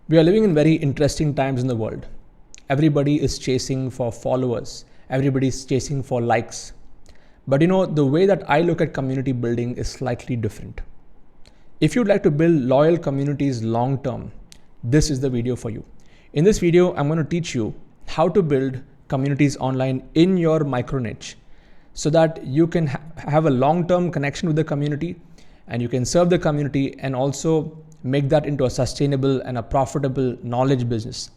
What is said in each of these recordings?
We are living in very interesting times in the world. Everybody is chasing for followers. Everybody is chasing for likes. But the way that I look at community building is slightly different. If you'd like to build loyal communities long term, this is the video for you. In this video, I'm going to teach you how to build communities online in your micro niche so that you can have a long-term connection with the community and you can serve the community and also make that into a sustainable and a profitable knowledge business.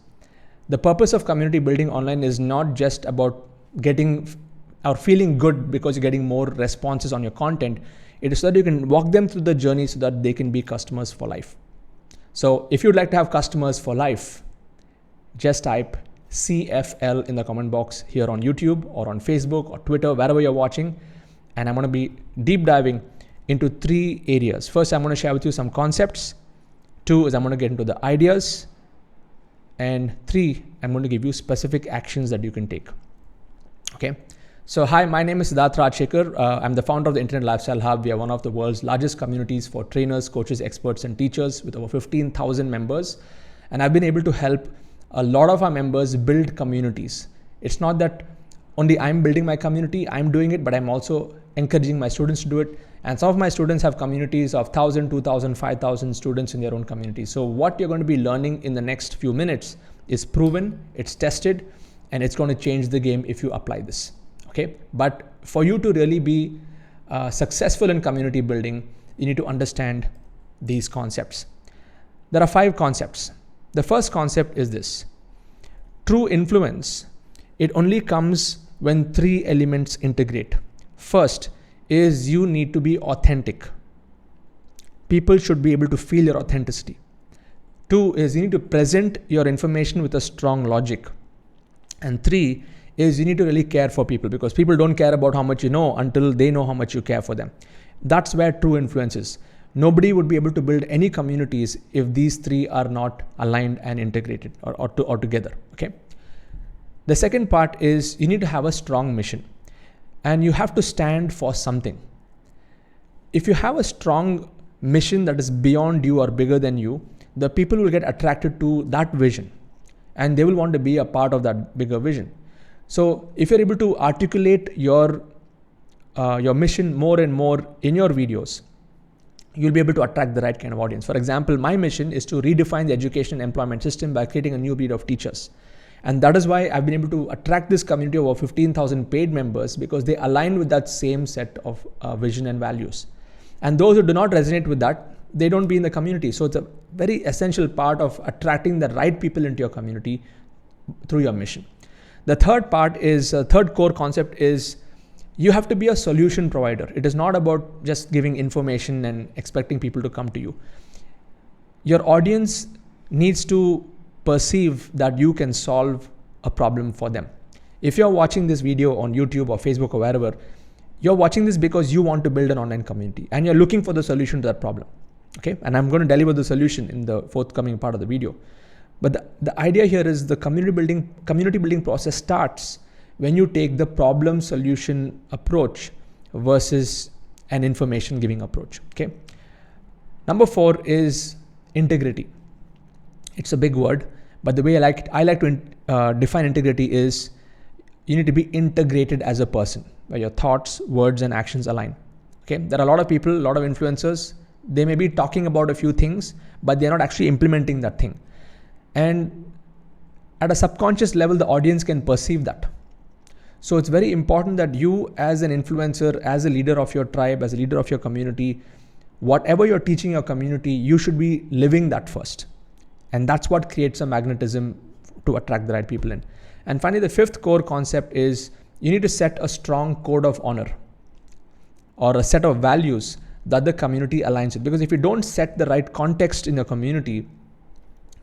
The purpose of community building online is not just about getting or feeling good because you're getting more responses on your content. It is so that you can walk them through the journey so that they can be customers for life. So if you'd like to have customers for life, just type CFL in the comment box here on YouTube or on Facebook or Twitter, wherever you're watching. And I'm going to be deep diving into 3 areas. First, I'm going to share with you some concepts. 2 is I'm going to get into the ideas. And 3, I'm going to give you specific actions that you can take. Okay. So hi, my name is Siddharth Rajsekar. I'm the founder of the Internet Lifestyle Hub. We are one of the world's largest communities for trainers, coaches, experts, and teachers with over 15,000 members. And I've been able to help a lot of our members build communities. It's not that only I'm building my community, I'm doing it, but I'm also encouraging my students to do it. And some of my students have communities of 1,000, 2,000, 5,000 students in their own community. So what you're going to be learning in the next few minutes is proven, it's tested, and it's going to change the game if you apply this. Okay. But for you to really be successful in community building, you need to understand these concepts. There are 5 concepts. The first concept is this: true influence. It only comes when 3 elements integrate. First is you need to be authentic. People should be able to feel your authenticity. 2 is you need to present your information with a strong logic. And 3 is you need to really care for people, because people don't care about how much you know until they know how much you care for them. That's where true influence is. Nobody would be able to build any communities if these 3 are not aligned and integrated or together. Okay. The second part is you need to have a strong mission and you have to stand for something. If you have a strong mission that is beyond you or bigger than you, the people will get attracted to that vision and they will want to be a part of that bigger vision. So if you're able to articulate your mission more and more in your videos, you'll be able to attract the right kind of audience. For example, my mission is to redefine the education and employment system by creating a new breed of teachers. And that is why I've been able to attract this community of over 15,000 paid members, because they align with that same set of vision and values. And those who do not resonate with that, they don't be in the community. So it's a very essential part of attracting the right people into your community through your mission. The third part is, third core concept is you have to be a solution provider. It is not about just giving information and expecting people to come to you. Your audience needs to perceive that you can solve a problem for them. If you're watching this video on YouTube or Facebook or wherever, you're watching this because you want to build an online community and you're looking for the solution to that problem. Okay. And I'm going to deliver the solution in the forthcoming part of the video. But the idea here is the community building process starts when you take the problem solution approach versus an information giving approach. Okay. Number 4 is integrity. It's a big word, but the way I like to define integrity is you need to be integrated as a person, where your thoughts, words, and actions align. Okay. There are a lot of people, a lot of influencers. They may be talking about a few things, but they're not actually implementing that thing. And at a subconscious level, the audience can perceive that. So it's very important that you, as an influencer, as a leader of your tribe, as a leader of your community, whatever you're teaching your community, you should be living that first. And that's what creates a magnetism to attract the right people in. And finally, the 5th core concept is you need to set a strong code of honor or a set of values that the community aligns with. Because if you don't set the right context in your community,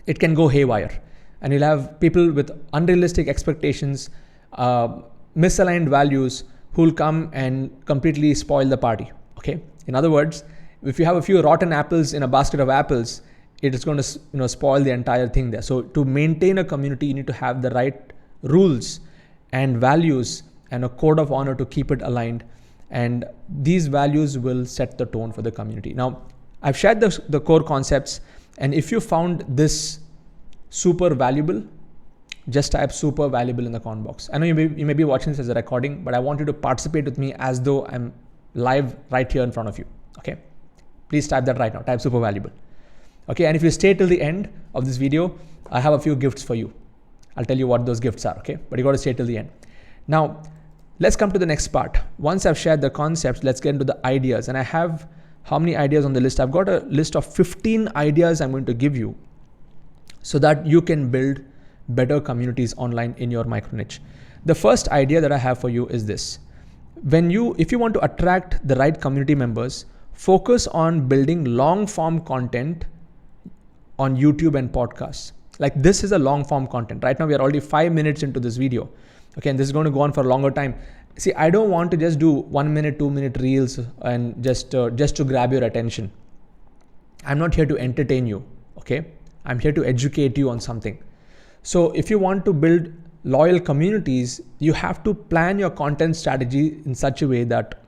it can go haywire. And you'll have people with unrealistic expectations, misaligned values, who will come and completely spoil the party. Okay. In other words, if you have a few rotten apples in a basket of apples, it is going to spoil the entire thing there. So to maintain a community, you need to have the right rules and values and a code of honor to keep it aligned. And these values will set the tone for the community. Now, I've shared the core concepts, and if you found this super valuable, just type super valuable in the comment box. I know you may be watching this as a recording, but I want you to participate with me as though I'm live right here in front of you. Okay. Please type that right now. Type super valuable. Okay. And if you stay till the end of this video, I have a few gifts for you. I'll tell you what those gifts are. Okay. But you got to stay till the end. Now, let's come to the next part. Once I've shared the concepts, let's get into the ideas. And I have how many ideas on the list? I've got a list of 15 ideas I'm going to give you so that you can build better communities online in your micro niche. The first idea that I have for you is this. If you want to attract the right community members, focus on building long form content on YouTube and podcasts. Like this is a long form content. Right now we are already 5 minutes into this video. Okay, and this is going to go on for a longer time. See, I don't want to just do 1 minute, 2 minute reels and just to grab your attention. I'm not here to entertain you. Okay, I'm here to educate you on something. So if you want to build loyal communities, you have to plan your content strategy in such a way that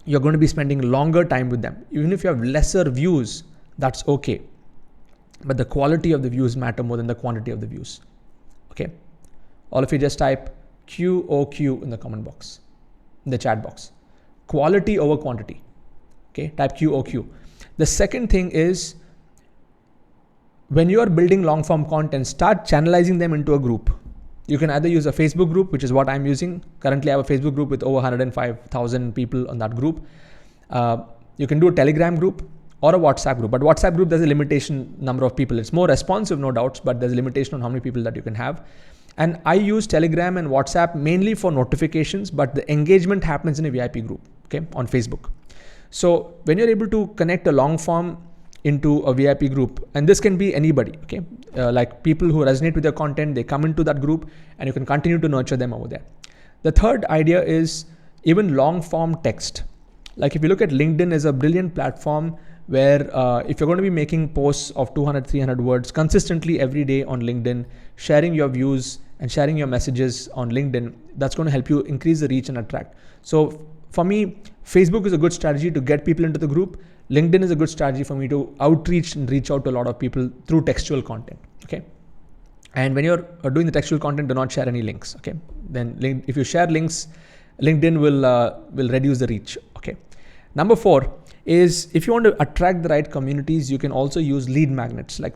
you're going to be spending longer time with them. Even if you have lesser views, that's okay. But the quality of the views matter more than the quantity of the views. Okay. All of you just type QOQ in the comment box, in the chat box. Quality over quantity. Okay. Type QOQ. The second thing is, when you are building long form content, start channelizing them into a group. You can either use a Facebook group, which is what I'm using. Currently, I have a Facebook group with over 105,000 people on that group. You can do a Telegram group or a WhatsApp group. But WhatsApp group, there's a limitation number of people. It's more responsive, no doubts, but there's a limitation on how many people that you can have. And I use Telegram and WhatsApp mainly for notifications, but the engagement happens in a VIP group, okay, on Facebook. So when you're able to connect a long form into a VIP group, and this can be anybody, okay, like people who resonate with your content, they come into that group and you can continue to nurture them over there. The third idea is even long form text. Like if you look at LinkedIn is a brilliant platform where if you're going to be making posts of 200, 300 words consistently every day on LinkedIn, sharing your views and sharing your messages on LinkedIn, that's going to help you increase the reach and attract. So for me, Facebook is a good strategy to get people into the group. LinkedIn is a good strategy for me to outreach and reach out to a lot of people through textual content. Okay. And when you're doing the textual content, do not share any links. Okay. Then if you share links, LinkedIn will reduce the reach. Okay. Number 4 is, if you want to attract the right communities, you can also use lead magnets like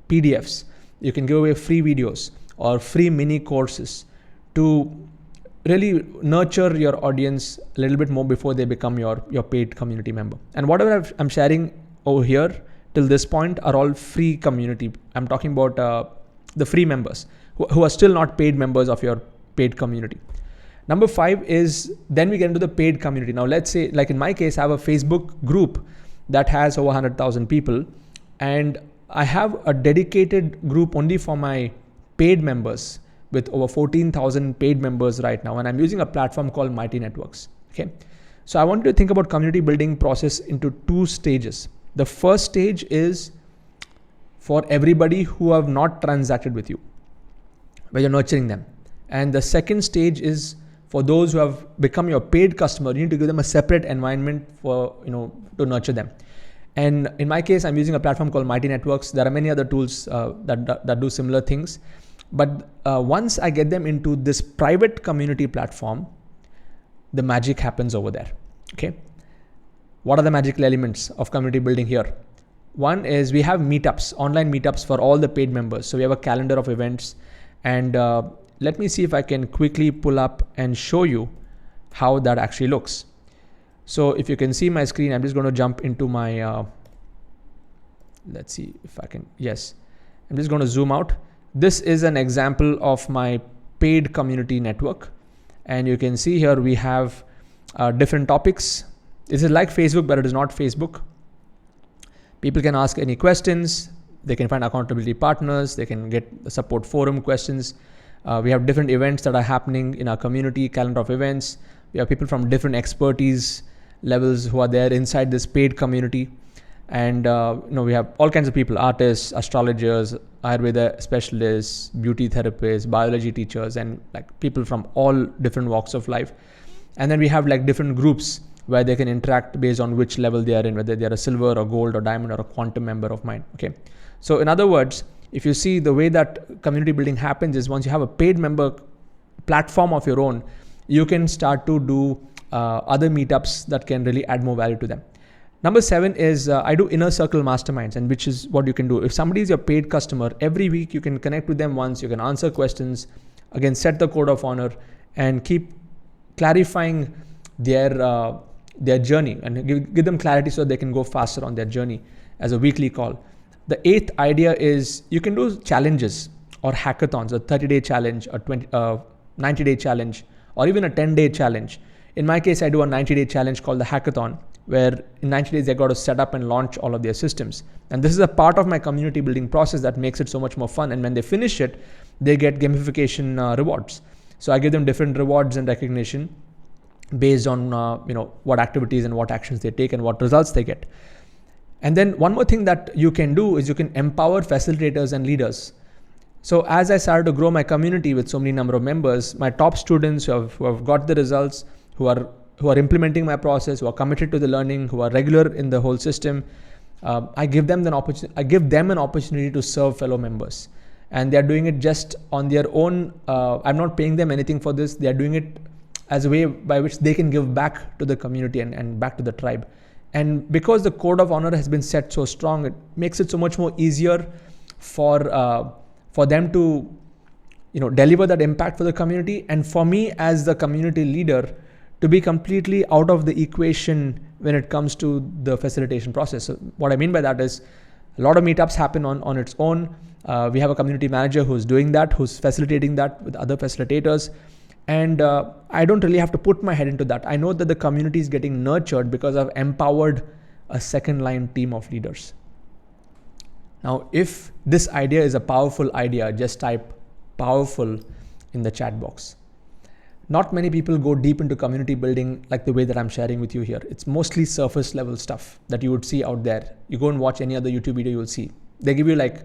PDFs. You can give away free videos or free mini courses to really nurture your audience a little bit more before they become your paid community member. And whatever I'm sharing over here till this point are all free community. I'm talking about the free members who are still not paid members of your paid community. Number 5 is, then we get into the paid community. Now let's say, like in my case, I have a Facebook group that has over 100,000 people, and I have a dedicated group only for my paid members with over 14,000 paid members right now. And I'm using a platform called Mighty Networks. Okay. So I want you to think about community building process into 2 stages. The first stage is for everybody who have not transacted with you, where you're nurturing them. And the second stage is for those who have become your paid customer. You need to give them a separate environment for, to nurture them. And in my case, I'm using a platform called Mighty Networks. There are many other tools that do similar things. But once I get them into this private community platform, the magic happens over there. Okay. What are the magical elements of community building here? One is we have meetups, online meetups for all the paid members. So we have a calendar of events, and let me see if I can quickly pull up and show you how that actually looks. So if you can see my screen, I'm just going to jump into my, let's see if I can, yes. I'm just going to zoom out. This is an example of my paid community network. And you can see here we have different topics. This is like Facebook, but it is not Facebook. People can ask any questions. They can find accountability partners. They can get the support forum questions. We have different events that are happening in our community, calendar of events. We have people from different expertise levels who are there inside this paid community. And we have all kinds of people, artists, astrologers, Ayurveda specialists, beauty therapists, biology teachers, and like people from all different walks of life. And then we have like different groups where they can interact based on which level they are in, whether they are a silver or gold or diamond or a quantum member of mine. Okay. So in other words, if you see the way that community building happens is once you have a paid member platform of your own, you can start to do other meetups that can really add more value to them. Number 7 is I do inner circle masterminds, and which is what you can do. If somebody is your paid customer, every week you can connect with them once, you can answer questions, again, set the code of honor and keep clarifying their journey and give them clarity so they can go faster on their journey as a weekly call. The 8th idea is you can do challenges or hackathons, a 30-day challenge, a 90-day challenge, or even a 10-day challenge. In my case, I do a 90-day challenge called the hackathon, where in 90 days they got to set up and launch all of their systems. And this is a part of my community building process that makes it so much more fun. And when they finish it, they get gamification rewards. So I give them different rewards and recognition based on what activities and what actions they take and what results they get. And then one more thing that you can do is you can empower facilitators and leaders. So as I started to grow my community with so many number of members, my top students who have got the results, who are implementing my process, who are committed to the learning, who are regular in the whole system, I give them an opportunity to serve fellow members. And they're doing it just on their own. I'm not paying them anything for this. They're doing it as a way by which they can give back to the community and back to the tribe. And because the code of honor has been set so strong, it makes it so much more easier for them to deliver that impact for the community, and for me as the community leader to be completely out of the equation when it comes to the facilitation process. So what I mean by that is a lot of meetups happen on its own. We have a community manager who's doing that, who's facilitating that with other facilitators. And I don't really have to put my head into that. I know that the community is getting nurtured because I've empowered a second line team of leaders. Now, if this idea is a powerful idea, just type powerful in the chat box. Not many people go deep into community building like the way that I'm sharing with you here. It's mostly surface level stuff that you would see out there. You go and watch any other YouTube video, you'll see. They give you like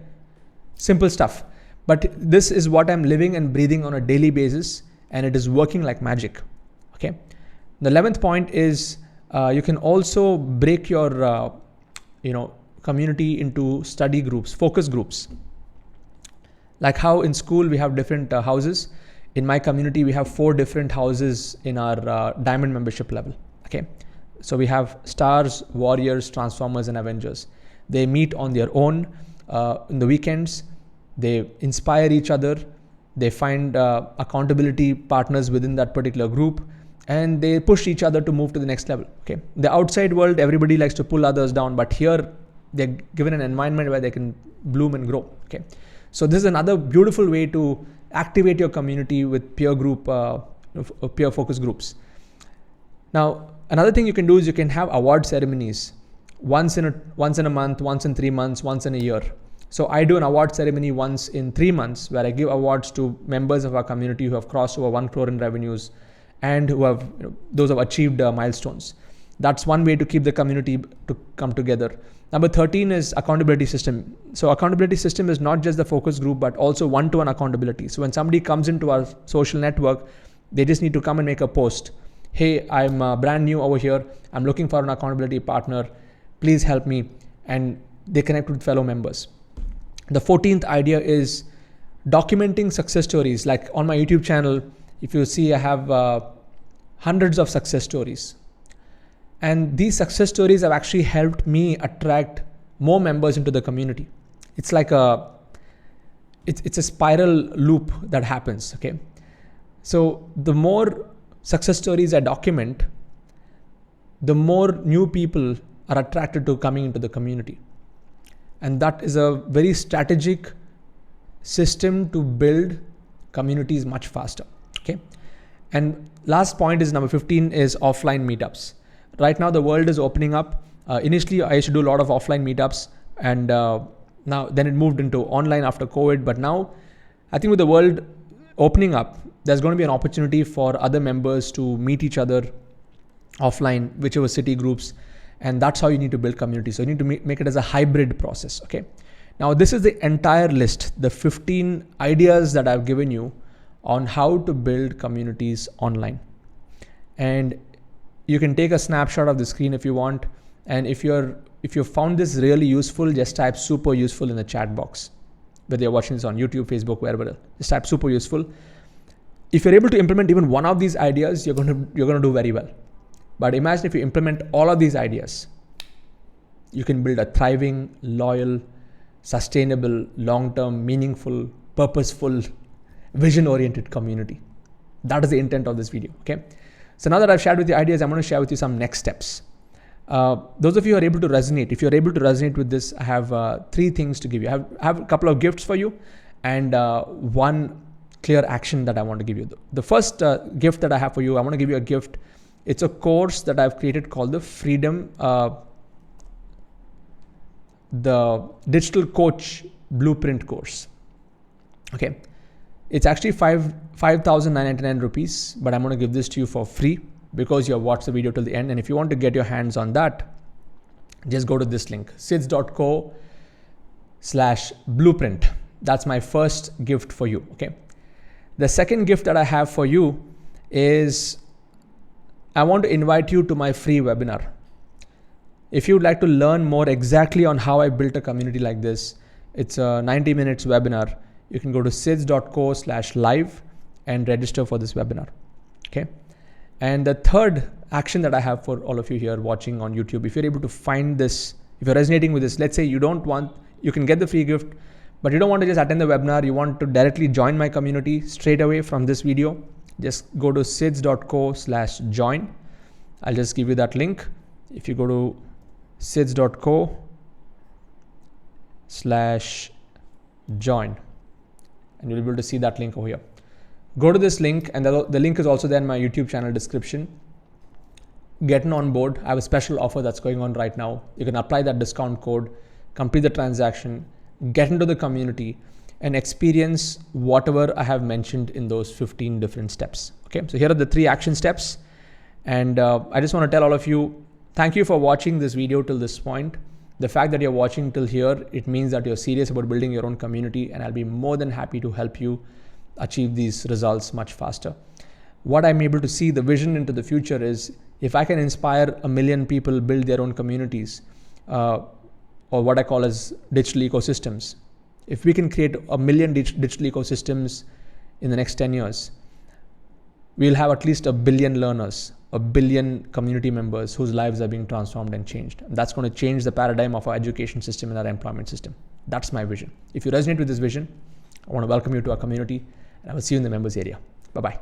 simple stuff. But this is what I'm living and breathing on a daily basis, and it is working like magic. Okay. The 11th point is you can also break your community into study groups, focus groups. Like how in school we have different houses. In my community, we have 4 different houses in our diamond membership level. Okay. So we have stars, warriors, transformers, and avengers. They meet on their own in the weekends. They inspire each other. They find accountability partners within that particular group, and they push each other to move to the next level. Okay. The outside world, everybody likes to pull others down, but here they're given an environment where they can bloom and grow. Okay. So this is another beautiful way to activate your community with peer focus groups. Now, another thing you can do is you can have award ceremonies once in a month, once in 3 months, once in a year. So I do an award ceremony once in 3 months where I give awards to members of our community who have crossed over 1 crore in revenues and who have those who have achieved milestones. That's one way to keep the community to come together. Number 13 is accountability system. So accountability system is not just the focus group, but also one-to-one accountability. So when somebody comes into our social network, they just need to come and make a post. Hey, I'm brand new over here. I'm looking for an accountability partner. Please help me. And they connect with fellow members. The 14th idea is documenting success stories. Like on my YouTube channel, if you see, I have hundreds of success stories. And these success stories have actually helped me attract more members into the community. It's like it's a spiral loop that happens. Okay. So the more success stories I document, the more new people are attracted to coming into the community. And that is a very strategic system to build communities much faster. Okay. And last point is number 15 is offline meetups. Right now the world is opening up. Initially I used to do a lot of offline meetups, and now then it moved into online after COVID. But now I think with the world opening up, there's going to be an opportunity for other members to meet each other offline, whichever city groups. And that's how you need to build community. So you need to make it as a hybrid process. Okay. Now this is the entire list, the 15 ideas that I've given you on how to build communities online. And you can take a snapshot of the screen if you want. And if you found this really useful, just type super useful in the chat box. whether you're watching this on YouTube, Facebook, wherever. Just type super useful. If you're able to implement even one of these ideas, you're going to do very well. But imagine if you implement all of these ideas, you can build a thriving, loyal, sustainable, long-term, meaningful, purposeful, vision-oriented community. That is the intent of this video, okay? So now that I've shared with you ideas, I'm going to share with you some next steps. Those of you who are able to resonate, if you're able to resonate with this, I have 3 things to give you. I have a couple of gifts for you and one clear action that I want to give you. The first gift that I have for you, I want to give you a gift. It's a course that I've created called the Freedom, the Digital Coach Blueprint course. Okay. It's actually 5,999 rupees, but I'm going to give this to you for free because you have watched the video till the end. And if you want to get your hands on that, just go to this link, sidz.co/blueprint. That's my first gift for you. Okay. The second gift that I have for you is I want to invite you to my free webinar. If you'd like to learn more exactly on how I built a community like this, it's a 90 minutes webinar. You can go to sidz.co/live and register for this webinar. Okay. And the third action that I have for all of you here watching on YouTube, if you're able to find this, if you're resonating with this, let's say you can get the free gift, but you don't want to just attend the webinar, you want to directly join my community straight away from this video, just go to sidz.co/join. I'll just give you that link. If you go to sidz.co/join, and you'll be able to see that link over here. Go to this link, and the link is also there in my YouTube channel description. Getting on board. I have a special offer that's going on right now. You can apply that discount code, complete the transaction, get into the community, and experience whatever I have mentioned in those 15 different steps. Okay, so here are the 3 action steps. And I just want to tell all of you, thank you for watching this video till this point. The fact that you're watching till here, it means that you're serious about building your own community, and I'll be more than happy to help you achieve these results much faster. What I'm able to see, the vision into the future is, if I can inspire 1 million people build their own communities, or what I call as digital ecosystems, if we can create 1 million digital ecosystems in the next 10 years, we'll have at least 1 billion learners, 1 billion community members whose lives are being transformed and changed. And that's going to change the paradigm of our education system and our employment system. That's my vision. If you resonate with this vision, I want to welcome you to our community, and I will see you in the members area. Bye-bye.